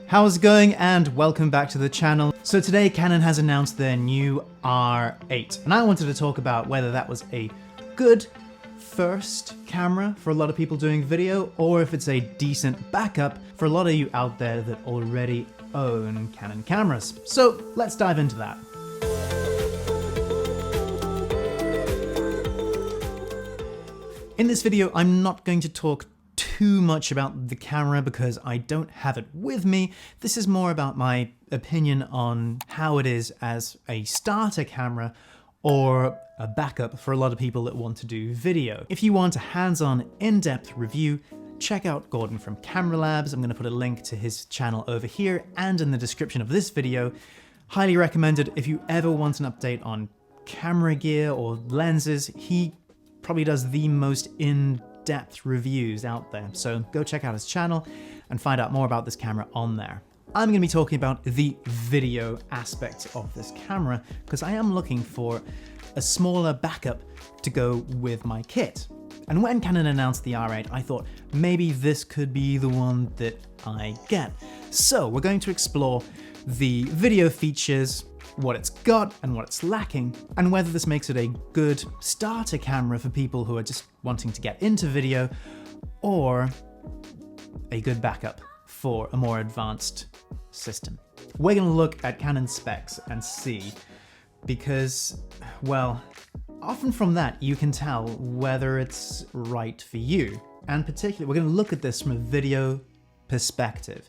How's it going, and welcome back to the channel. So today Canon has announced their new R8, and I wanted to talk about whether that was a good first camera for a lot of people doing video, or if it's a decent backup for a lot of you out there that already own Canon cameras. So let's dive into that. In this video, I'm not going to talk too much about the camera because I don't have it with me. This is more about my opinion on how it is as a starter camera or a backup for a lot of people that want to do video. If you want a hands-on, in-depth review, check out Gordon from Camera Labs. I'm going to put a link to his channel over here and in the description of this video. Highly recommended if you ever want an update on camera gear or lenses. He probably does the most in-depth reviews out there, so go check out his channel and find out more about this camera on there. I'm going to be talking about the video aspect of this camera because I am looking for a smaller backup to go with my kit. And when Canon announced the R8, I thought maybe this could be the one that I get. So we're going to explore the video features, what it's got and what it's lacking, and whether this makes it a good starter camera for people who are just wanting to get into video, or a good backup for a more advanced system. We're going to look at Canon specs and see, because, well, often from that you can tell whether it's right for you. And particularly, we're going to look at this from a video perspective.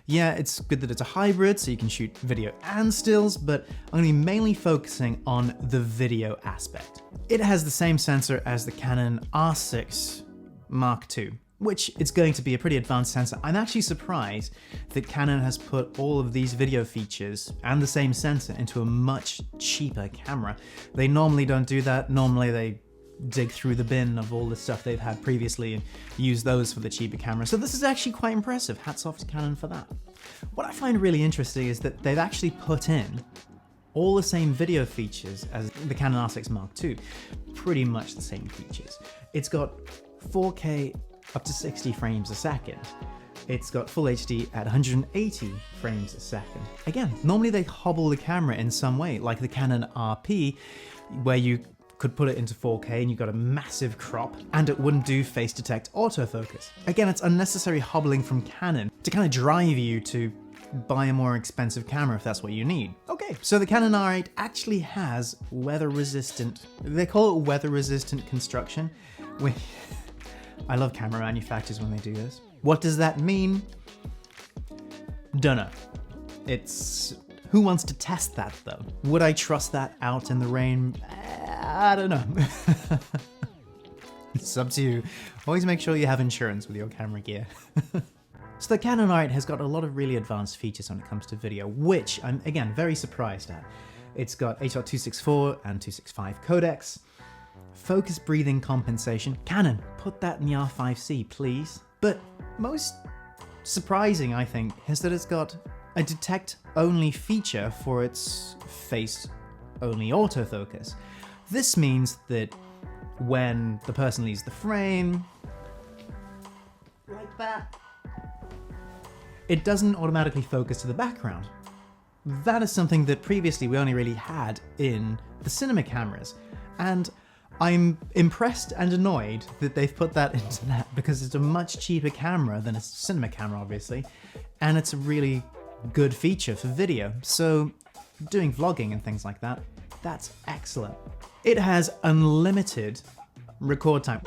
Yeah, it's good that it's a hybrid, so you can shoot video and stills, but I'm going to be mainly focusing on the video aspect. It has the same sensor as the Canon R6 Mark II, which is going to be a pretty advanced sensor. I'm actually surprised that Canon has put all of these video features and the same sensor into a much cheaper camera. They normally don't do that. Normally they dig through the bin of all the stuff they've had previously and use those for the cheaper camera. So this is actually quite impressive. Hats off to Canon for that. What I find really interesting is that they've actually put in all the same video features as the Canon R6 Mark II. Pretty much the same features. It's got 4K up to 60 frames a second. It's got full HD at 180 frames a second. Again, normally they hobble the camera in some way, like the Canon RP, where you could put it into 4K and you've got a massive crop and it wouldn't do face detect autofocus. Again, it's unnecessary hobbling from Canon to kind of drive you to buy a more expensive camera if that's what you need. Okay, so the Canon R8 actually has weather resistant, they call it weather resistant construction. I love camera manufacturers when they do this. What does that mean? Dunno. Who wants to test that though? Would I trust that out in the rain? I don't know. It's up to you. Always make sure you have insurance with your camera gear. So the Canon R8 has got a lot of really advanced features when it comes to video, which I'm, again, very surprised at. It's got H.264 and 265 codecs, focus breathing compensation. Canon, put that in the R5C, please. But most surprising, I think, is that it's got a detect-only feature for its face-only autofocus. This means that when the person leaves the frame, like that, it doesn't automatically focus to the background. That is something that previously we only really had in the cinema cameras, and I'm impressed and annoyed that they've put that into that because it's a much cheaper camera than a cinema camera, obviously, and it's a really good feature for video. So doing vlogging and things like that, that's excellent. It has unlimited record time.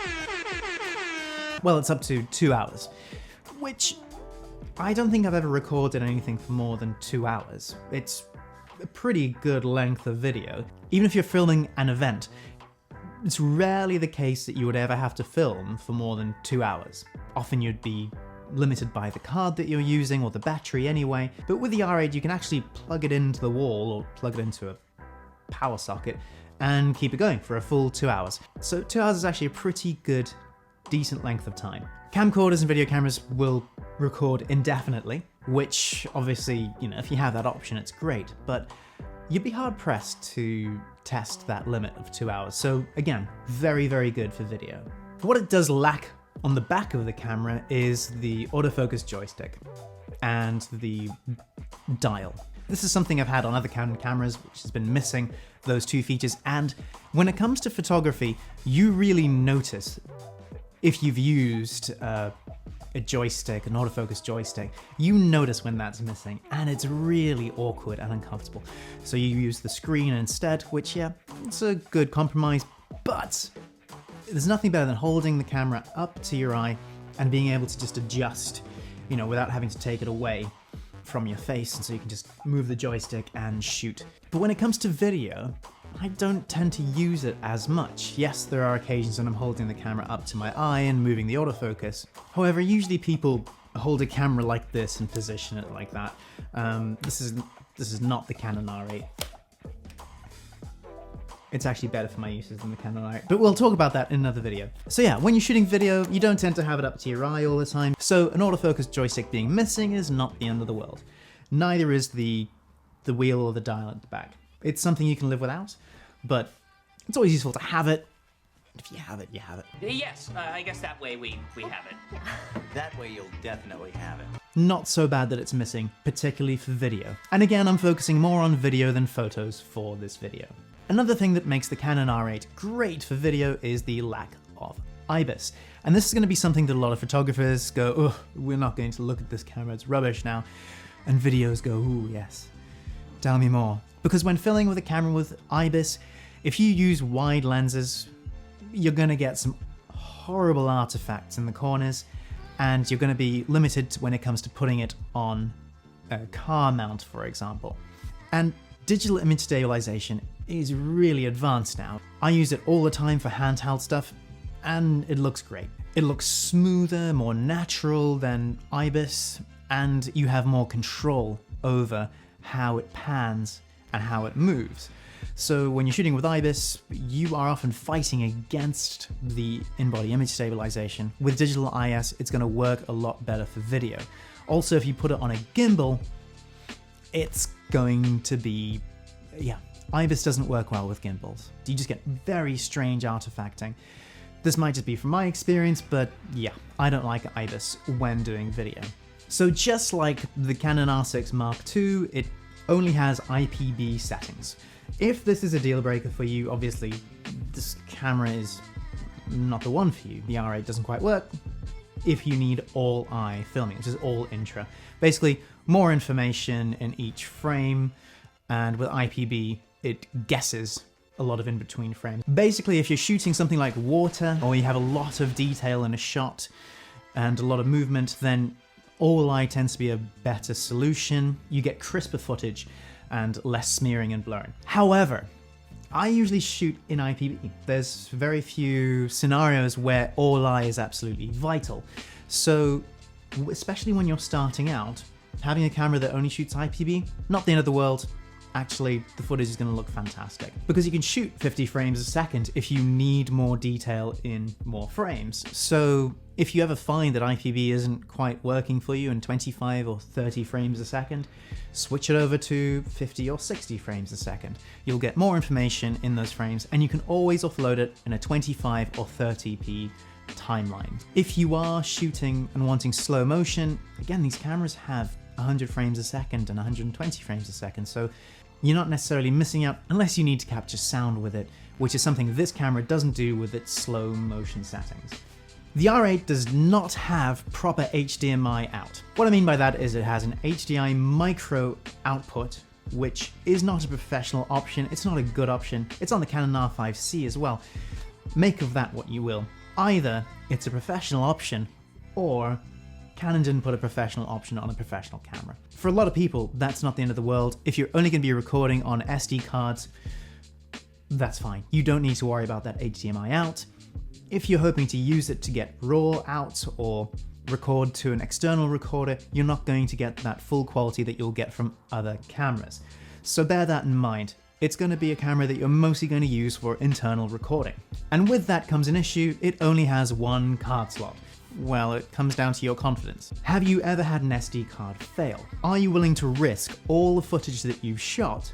Well, it's up to 2 hours, which I don't think I've ever recorded anything for more than 2 hours. It's a pretty good length of video. Even if you're filming an event, it's rarely the case that you would ever have to film for more than 2 hours. Often you'd be limited by the card that you're using or the battery anyway, but with the R8 you can actually plug it into the wall or plug it into a power socket and keep it going for a full 2 hours. So 2 hours is actually a pretty good, decent length of time. Camcorders and video cameras will record indefinitely, which obviously, you know, if you have that option, it's great, but you'd be hard pressed to test that limit of 2 hours. So again, very, very good for video. What it does lack On the back of the camera is the autofocus joystick and the dial. This is something I've had on other Canon cameras, which has been missing those two features. And when it comes to photography, you really notice if you've used a joystick, an autofocus joystick, you notice when that's missing, and it's really awkward and uncomfortable. So you use the screen instead, which, yeah, it's a good compromise, but there's nothing better than holding the camera up to your eye and being able to just adjust, without having to take it away from your face, and so you can just move the joystick and shoot. But when it comes to video, I don't tend to use it as much. Yes, there are occasions when I'm holding the camera up to my eye and moving the autofocus. However, usually people hold a camera like this and position it like that. This is not the Canon R8. It's actually better for my uses than the Canon R8, but we'll talk about that in another video. So yeah, when you're shooting video, you don't tend to have it up to your eye all the time, so an autofocus joystick being missing is not the end of the world. Neither is the wheel or the dial at the back. It's something you can live without, but it's always useful to have it. If you have it, you have it. Yes, I guess that way we have it. That way you'll definitely have it. Not so bad that it's missing, particularly for video. And again, I'm focusing more on video than photos for this video. Another thing that makes the Canon R8 great for video is the lack of IBIS. And this is going to be something that a lot of photographers go, oh, we're not going to look at this camera, it's rubbish now. And videos go, ooh, yes, tell me more. Because when filming with a camera with IBIS, if you use wide lenses, you're going to get some horrible artifacts in the corners, and you're going to be limited when it comes to putting it on a car mount, for example. And digital image stabilization is really advanced now. I use it all the time for handheld stuff, and it looks great. It looks smoother, more natural than IBIS, and you have more control over how it pans and how it moves. So when you're shooting with IBIS, you are often fighting against the in-body image stabilization. With digital IS, it's going to work a lot better for video. Also, if you put it on a gimbal, it's going to be, IBIS doesn't work well with gimbals. You just get very strange artifacting. This might just be from my experience, but yeah, I don't like IBIS when doing video. So just like the Canon R6 Mark II, it only has IPB settings. If this is a deal breaker for you, obviously this camera is not the one for you. The R8 doesn't quite work if you need all eye filming, which is all intra. Basically, more information in each frame, and with IPB, it guesses a lot of in-between frames. Basically, if you're shooting something like water, or you have a lot of detail in a shot and a lot of movement, then all eye tends to be a better solution. You get crisper footage and less smearing and blurring. However, I usually shoot in IPB. There's very few scenarios where all eye is absolutely vital. So, especially when you're starting out, having a camera that only shoots IPB, not the end of the world. Actually, the footage is going to look fantastic because you can shoot 50 frames a second if you need more detail in more frames. So if you ever find that IPB isn't quite working for you in 25 or 30 frames a second, switch it over to 50 or 60 frames a second. You'll get more information in those frames, and you can always offload it in a 25 or 30p timeline. If you are shooting and wanting slow motion, again, these cameras have 100 frames a second and 120 frames a second, so you're not necessarily missing out unless you need to capture sound with it, which is something this camera doesn't do with its slow motion settings. The R8 does not have proper HDMI out. What I mean by that is it has an HDMI micro output, which is not a professional option. It's not a good option. It's on the Canon R5C as well. Make of that what you will. Either it's a professional option, or Canon didn't put a professional option on a professional camera. For a lot of people, that's not the end of the world. If you're only going to be recording on SD cards, that's fine. You don't need to worry about that HDMI out. If you're hoping to use it to get RAW out or record to an external recorder, you're not going to get that full quality that you'll get from other cameras. So bear that in mind. It's going to be a camera that you're mostly going to use for internal recording. And with that comes an issue: it only has one card slot. Well, it comes down to your confidence. Have you ever had an SD card fail? Are you willing to risk all the footage that you've shot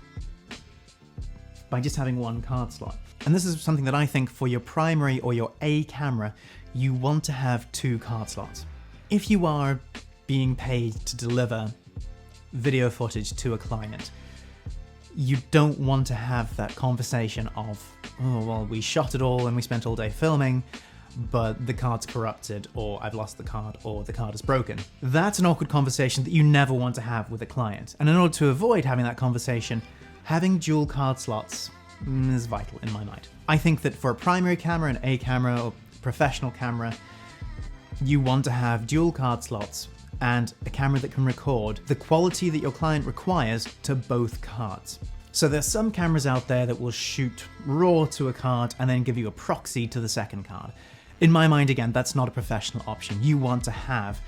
by just having one card slot? And this is something that I think for your primary or your A camera, you want to have 2 card slots. If you are being paid to deliver video footage to a client, you don't want to have that conversation of, oh, well, we shot it all and we spent all day filming, but the card's corrupted, or I've lost the card, or the card is broken. That's an awkward conversation that you never want to have with a client. And in order to avoid having that conversation, having dual card slots is vital in my mind. I think that for a primary camera, an A camera, or professional camera, you want to have dual card slots and a camera that can record the quality that your client requires to both cards. So there's some cameras out there that will shoot raw to a card and then give you a proxy to the second card. In my mind, again, that's not a professional option. You want to have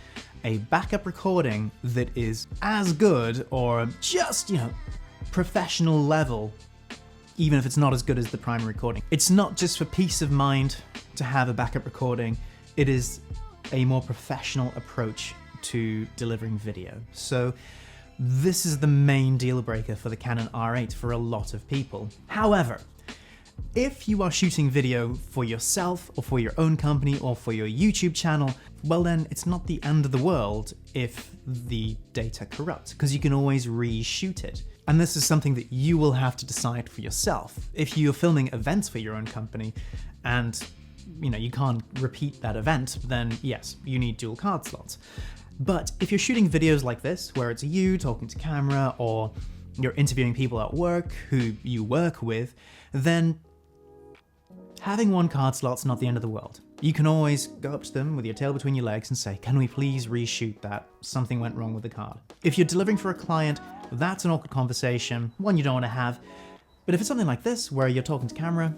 a backup recording that is as good or just, professional level, even if it's not as good as the primary recording. It's not just for peace of mind to have a backup recording, it is a more professional approach to delivering video. So this is the main deal breaker for the Canon R8 for a lot of people. However, if you are shooting video for yourself or for your own company or for your YouTube channel, well then it's not the end of the world if the data corrupts, because you can always reshoot it. And this is something that you will have to decide for yourself. If you're filming events for your own company and you can't repeat that event, then yes, you need dual card slots. But if you're shooting videos like this, where it's you talking to camera or you're interviewing people at work who you work with, then having 1 card slot's not the end of the world. You can always go up to them with your tail between your legs and say, can we please reshoot that? Something went wrong with the card. If you're delivering for a client, that's an awkward conversation, one you don't want to have. But if it's something like this, where you're talking to camera,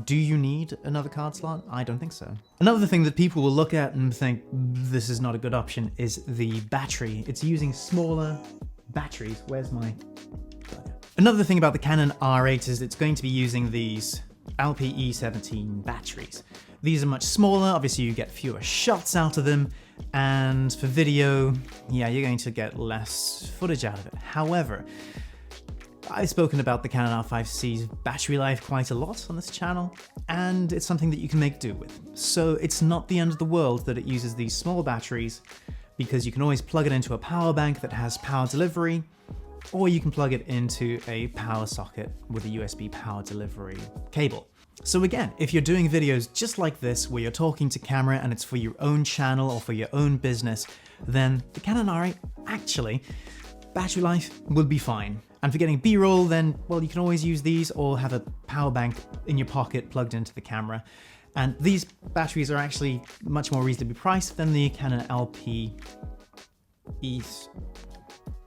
do you need another card slot? I don't think so. Another thing that people will look at and think this is not a good option is the battery. It's using smaller batteries. Where's my... Another thing about the Canon R8 is it's going to be using these LPE17 batteries. These are much smaller, obviously you get fewer shots out of them, and for video, yeah, you're going to get less footage out of it. However, I've spoken about the Canon R5C's battery life quite a lot on this channel, and it's something that you can make do with. So it's not the end of the world that it uses these small batteries, because you can always plug it into a power bank that has power delivery, or you can plug it into a power socket with a USB power delivery cable. So again, if you're doing videos just like this, where you're talking to camera and it's for your own channel or for your own business, then the Canon R8, actually, battery life will be fine. And for getting B-roll, then, well, you can always use these or have a power bank in your pocket plugged into the camera. And these batteries are actually much more reasonably priced than the Canon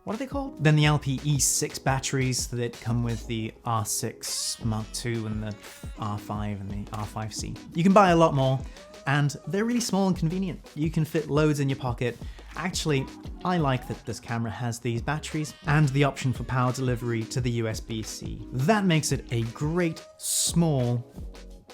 what are they called? Than the LPE6 batteries that come with the R6 Mark II and the R5 and the R5C. You can buy a lot more, and they're really small and convenient. You can fit loads in your pocket. Actually, I like that this camera has these batteries and the option for power delivery to the USB-C. That makes it a great, small,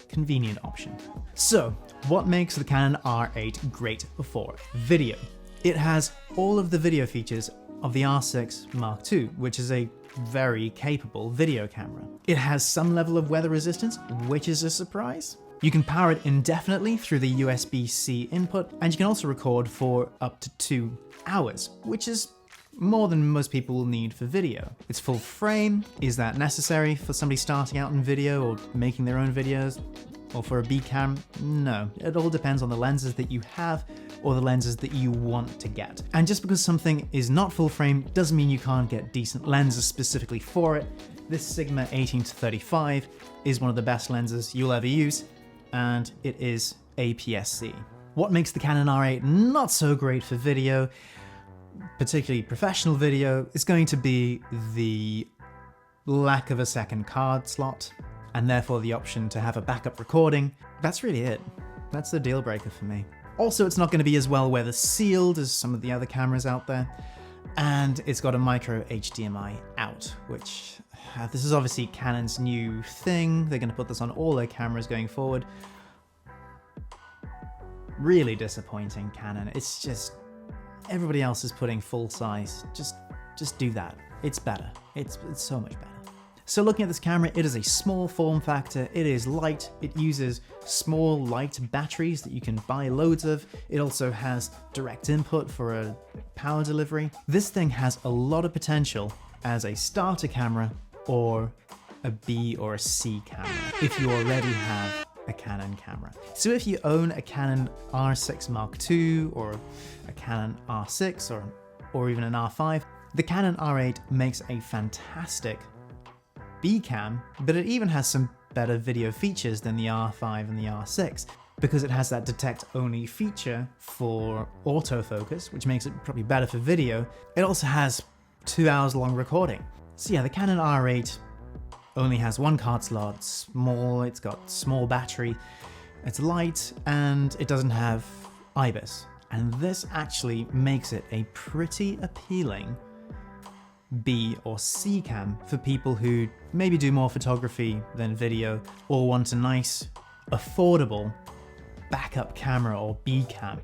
convenient option. So, what makes the Canon R8 great for video? It has all of the video features of the R6 Mark II, which is a very capable video camera. It has some level of weather resistance, which is a surprise. You can power it indefinitely through the USB-C input, and you can also record for up to 2 hours, which is more than most people will need for video. It's full frame. Is that necessary for somebody starting out in video or making their own videos? Or for a B cam? No. It all depends on the lenses that you have or the lenses that you want to get. And just because something is not full frame doesn't mean you can't get decent lenses specifically for it. This Sigma 18-35 is one of the best lenses you'll ever use, and it is APS-C. What makes the Canon R8 not so great for video, particularly professional video, is going to be the lack of a second card slot, and therefore the option to have a backup recording. That's really it. That's the deal breaker for me. Also, it's not going to be as well weather sealed as some of the other cameras out there, and it's got a micro Hdmi out, which this is obviously Canon's new thing. They're going to put this on all their cameras going forward. Really disappointing, Canon. It's just, everybody else is putting full size. Just do that. It's better. It's so much better. So looking at this camera, it is a small form factor, it is light, it uses small light batteries that you can buy loads of. It also has direct input for a power delivery. This thing has a lot of potential as a starter camera or a B or a C camera if you already have a Canon camera. So if you own a Canon R6 Mark II or a Canon R6 or even an R5, the Canon R8 makes a fantastic B cam, but it even has some better video features than the R5 and the R6 because it has that detect only feature for autofocus, which makes it probably better for video. It also has 2 hours long recording. So yeah, the Canon R8 only has one card slot, small, it's got small battery, it's light, and it doesn't have IBIS. And this actually makes it a pretty appealing B or C cam for people who maybe do more photography than video or want a nice, affordable backup camera or B cam.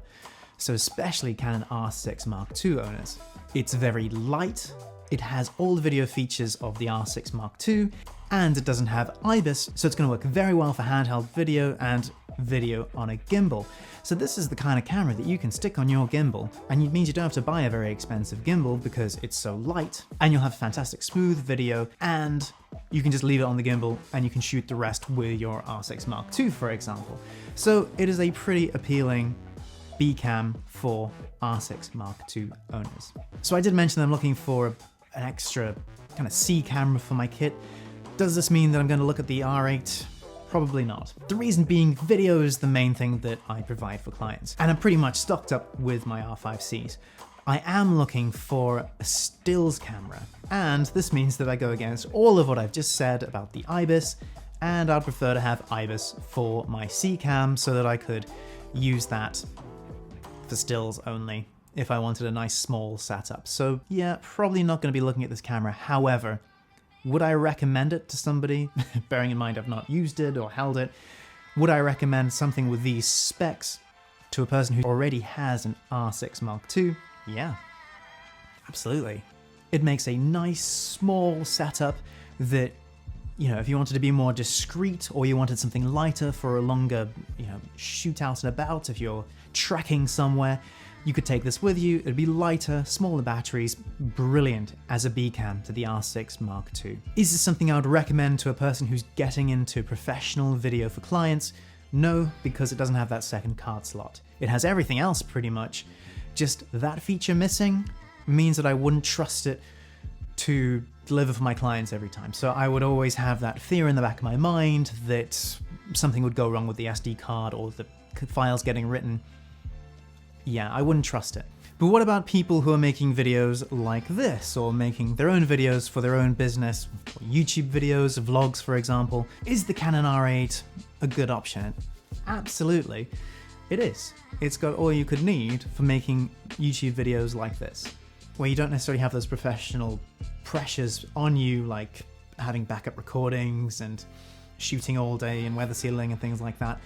So especially Canon R6 Mark II owners. It's very light, it has all the video features of the R6 Mark II, and it doesn't have IBIS, so it's going to work very well for handheld video and video on a gimbal. So this is the kind of camera that you can stick on your gimbal, and it means you don't have to buy a very expensive gimbal because it's so light, and you'll have fantastic smooth video, and you can just leave it on the gimbal and you can shoot the rest with your R6 Mark II, for example. So it is a pretty appealing B cam for R6 Mark II owners. So I did mention I'm looking for an extra kind of C camera for my kit. Does this mean that I'm going to look at the R8? Probably not. The reason being, video is the main thing that I provide for clients, and I'm pretty much stocked up with my R5Cs. I am looking for a stills camera, and this means that I go against all of what I've just said about the IBIS, and I'd prefer to have IBIS for my C cam so that I could use that for stills only if I wanted a nice small setup. So yeah, probably not going to be looking at this camera. However, would I recommend it to somebody? Bearing in mind I've not used it or held it, would I recommend something with these specs to a person who already has an R6 Mark II? Yeah, absolutely. It makes a nice small setup that, you know, if you wanted to be more discreet or you wanted something lighter for a longer, you know, shoot out and about, if you're trekking somewhere, you could take this with you. It'd be lighter, smaller batteries, brilliant as a B cam to the R6 Mark II. Is this something I would recommend to a person who's getting into professional video for clients? No, because it doesn't have that second card slot. It has everything else pretty much, just that feature missing means that I wouldn't trust it to deliver for my clients every time. So I would always have that fear in the back of my mind that something would go wrong with the SD card or the files getting written. Yeah, I wouldn't trust it. But what about people who are making videos like this, or making their own videos for their own business, YouTube videos, vlogs for example? Is the Canon R8 a good option? Absolutely, it is. It's got all you could need for making YouTube videos like this, where you don't necessarily have those professional pressures on you, like having backup recordings and shooting all day and weather sealing and things like that.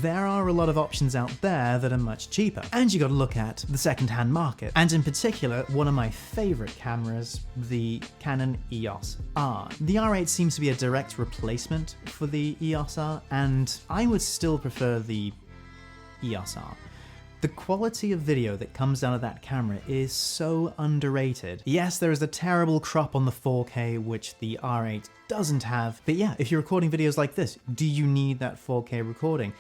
There are a lot of options out there that are much cheaper. And you got to look at the second-hand market. And in particular, one of my favorite cameras, the Canon EOS R. The R8 seems to be a direct replacement for the EOS R, and I would still prefer the EOS R. The quality of video that comes out of that camera is so underrated. Yes, there is a terrible crop on the 4K, which the R8 doesn't have, but yeah, if you're recording videos like this, do you need that 4K recording?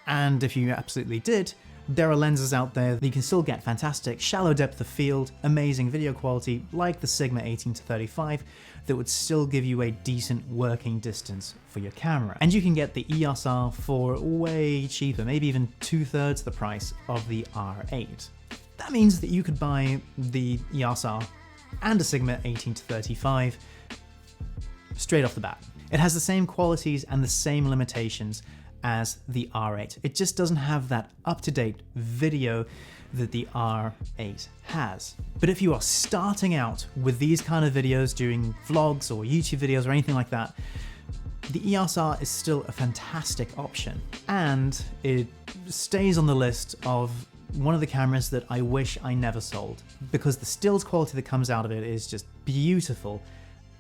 And if you absolutely did, there are lenses out there that you can still get fantastic shallow depth of field, amazing video quality, like the Sigma 18-35, that would still give you a decent working distance for your camera. And you can get the EOS R for way cheaper, maybe even 2/3 the price of the R8. That means that you could buy the EOS R and a Sigma 18-35 straight off the bat. It has the same qualities and the same limitations as the R8. It just doesn't have that up-to-date video that the R8 has. But if you are starting out with these kind of videos, doing vlogs or YouTube videos or anything like that, the EOS R is still a fantastic option. And it stays on the list of one of the cameras that I wish I never sold, because the stills quality that comes out of it is just beautiful,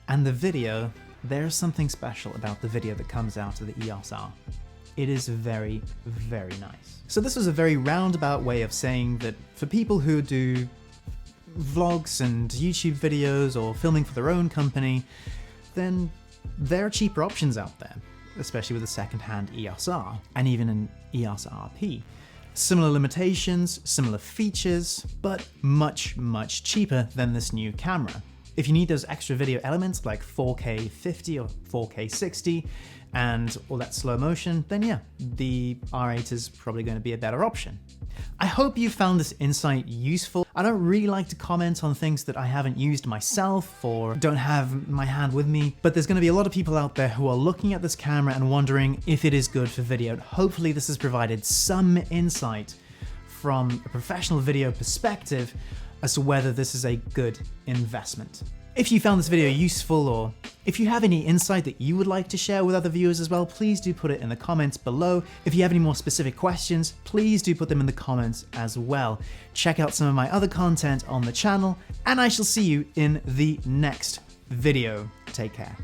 and the video, there's something special about the video that comes out of the EOS R. It is very, very nice. So this was a very roundabout way of saying that for people who do vlogs and YouTube videos or filming for their own company, then there are cheaper options out there, especially with a second-hand EOS R and even an EOS RP. Similar limitations, similar features, but much, much cheaper than this new camera. If you need those extra video elements like 4K 50 or 4K 60 and all that slow motion, then yeah, the R8 is probably going to be a better option. I hope you found this insight useful. I don't really like to comment on things that I haven't used myself or don't have my hand with me, but there's going to be a lot of people out there who are looking at this camera and wondering if it is good for video. Hopefully this has provided some insight from a professional video perspective as to whether this is a good investment. If you found this video useful, or if you have any insight that you would like to share with other viewers as well, please do put it in the comments below. If you have any more specific questions, please do put them in the comments as well. Check out some of my other content on the channel, and I shall see you in the next video. Take care.